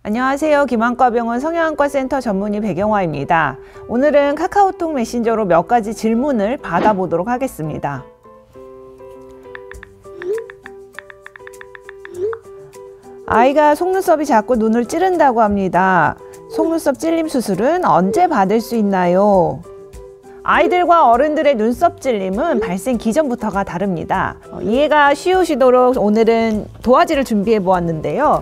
안녕하세요. 김안과병원 성형외과 센터 전문의 백영화입니다. 오늘은 카카오톡 메신저로 몇 가지 질문을 받아보도록 하겠습니다. 아이가 속눈썹이 자꾸 눈을 찌른다고 합니다. 속눈썹 찔림 수술은 언제 받을 수 있나요? 아이들과 어른들의 눈썹 찔림은 발생 기전부터가 다릅니다. 이해가 쉬우시도록 오늘은 도화지를 준비해 보았는데요.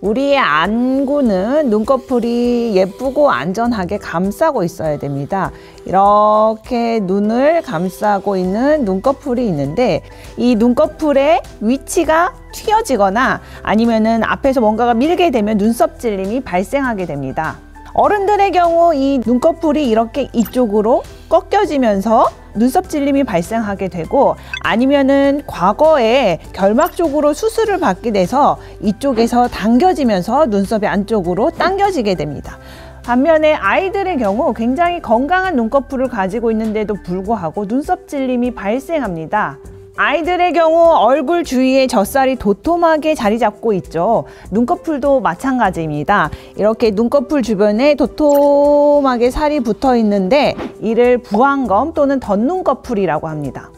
우리의 안구는 눈꺼풀이 예쁘고 안전하게 감싸고 있어야 됩니다. 이렇게 눈을 감싸고 있는 눈꺼풀이 있는데 이 눈꺼풀의 위치가 튀어지거나 아니면은 앞에서 뭔가가 밀게 되면 눈썹 찔림이 발생하게 됩니다. 어른들의 경우 이 눈꺼풀이 이렇게 이쪽으로 꺾여지면서 눈썹 찔림이 발생하게 되고, 아니면은 과거에 결막 쪽으로 수술을 받게 돼서 이쪽에서 당겨지면서 눈썹이 안쪽으로 당겨지게 됩니다. 반면에 아이들의 경우 굉장히 건강한 눈꺼풀을 가지고 있는데도 불구하고 눈썹 찔림이 발생합니다. 아이들의 경우 얼굴 주위에 젖살이 도톰하게 자리 잡고 있죠. 눈꺼풀도 마찬가지입니다. 이렇게 눈꺼풀 주변에 도톰하게 살이 붙어 있는데 이를 부안검 또는 덧눈꺼풀이라고 합니다.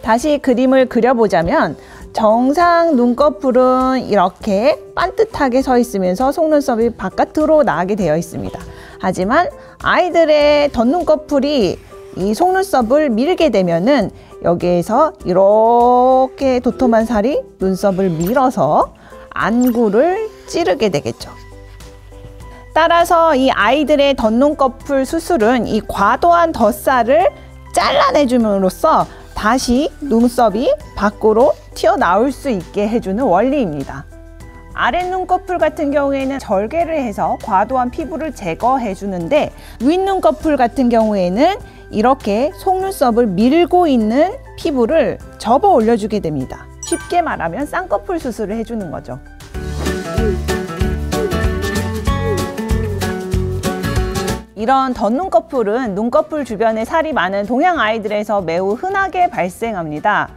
다시 그림을 그려보자면 정상 눈꺼풀은 이렇게 반듯하게 서 있으면서 속눈썹이 바깥으로 나가게 되어 있습니다. 하지만 아이들의 덧눈꺼풀이 이 속눈썹을 밀게 되면은 여기에서 이렇게 도톰한 살이 눈썹을 밀어서 안구를 찌르게 되겠죠. 따라서 이 아이들의 덧눈꺼풀 수술은 이 과도한 덧살을 잘라내줌으로써 다시 눈썹이 밖으로 튀어나올 수 있게 해주는 원리입니다. 아랫눈꺼풀 같은 경우에는 절개를 해서 과도한 피부를 제거해 주는데, 윗눈꺼풀 같은 경우에는 이렇게 속눈썹을 밀고 있는 피부를 접어 올려주게 됩니다. 쉽게 말하면 쌍꺼풀 수술을 해주는 거죠. 이런 덧눈꺼풀은 눈꺼풀 주변에 살이 많은 동양 아이들에서 매우 흔하게 발생합니다.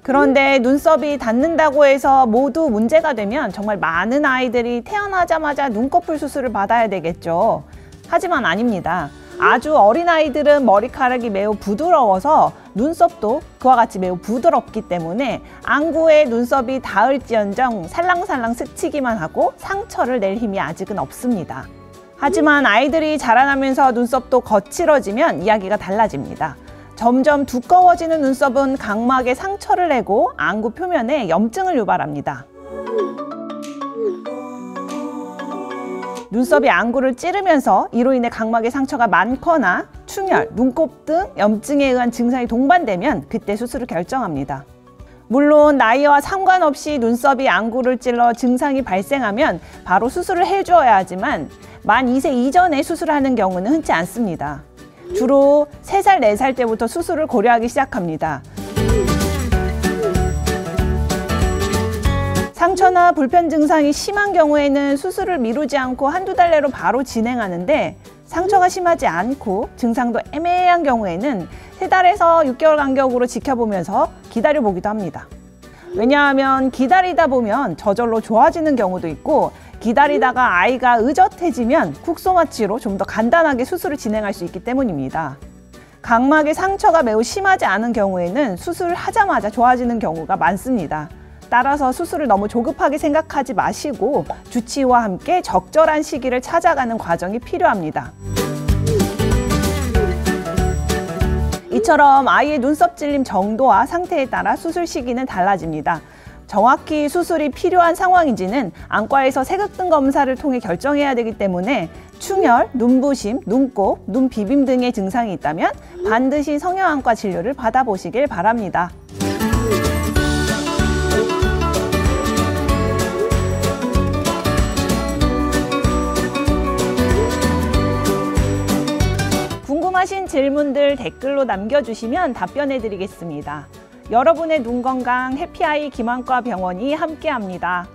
그런데 눈썹이 닿는다고 해서 모두 문제가 되면 정말 많은 아이들이 태어나자마자 눈꺼풀 수술을 받아야 되겠죠. 하지만 아닙니다. 아주 어린 아이들은 머리카락이 매우 부드러워서 눈썹도 그와 같이 매우 부드럽기 때문에 안구에 눈썹이 닿을지언정 살랑살랑 스치기만 하고 상처를 낼 힘이 아직은 없습니다. 하지만 아이들이 자라나면서 눈썹도 거칠어지면 이야기가 달라집니다. 점점 두꺼워지는 눈썹은 각막에 상처를 내고 안구 표면에 염증을 유발합니다. 눈썹이 안구를 찌르면서 이로 인해 각막에 상처가 많거나 충혈, 눈곱 등 염증에 의한 증상이 동반되면 그때 수술을 결정합니다. 물론 나이와 상관없이 눈썹이 안구를 찔러 증상이 발생하면 바로 수술을 해주어야 하지만 만 2세 이전에 수술하는 경우는 흔치 않습니다. 주로 3살, 4살 때부터 수술을 고려하기 시작합니다. 상처나 불편 증상이 심한 경우에는 수술을 미루지 않고 한두 달 내로 바로 진행하는데, 상처가 심하지 않고 증상도 애매한 경우에는 3달에서 6개월 간격으로 지켜보면서 기다려보기도 합니다. 왜냐하면 기다리다 보면 저절로 좋아지는 경우도 있고, 기다리다가 아이가 의젓해지면 국소마취로 좀 더 간단하게 수술을 진행할 수 있기 때문입니다. 각막의 상처가 매우 심하지 않은 경우에는 수술을 하자마자 좋아지는 경우가 많습니다. 따라서 수술을 너무 조급하게 생각하지 마시고 주치의와 함께 적절한 시기를 찾아가는 과정이 필요합니다. 이처럼 아이의 눈썹 찔림 정도와 상태에 따라 수술 시기는 달라집니다. 정확히 수술이 필요한 상황인지는 안과에서 색흑등 검사를 통해 결정해야 되기 때문에 충혈, 눈부심, 눈곱, 눈비빔 등의 증상이 있다면 반드시 성형외과 진료를 받아보시길 바랍니다. 궁금하신 질문들 댓글로 남겨주시면 답변해 드리겠습니다. 여러분의 눈 건강 해피아이 김안과 병원이 함께합니다.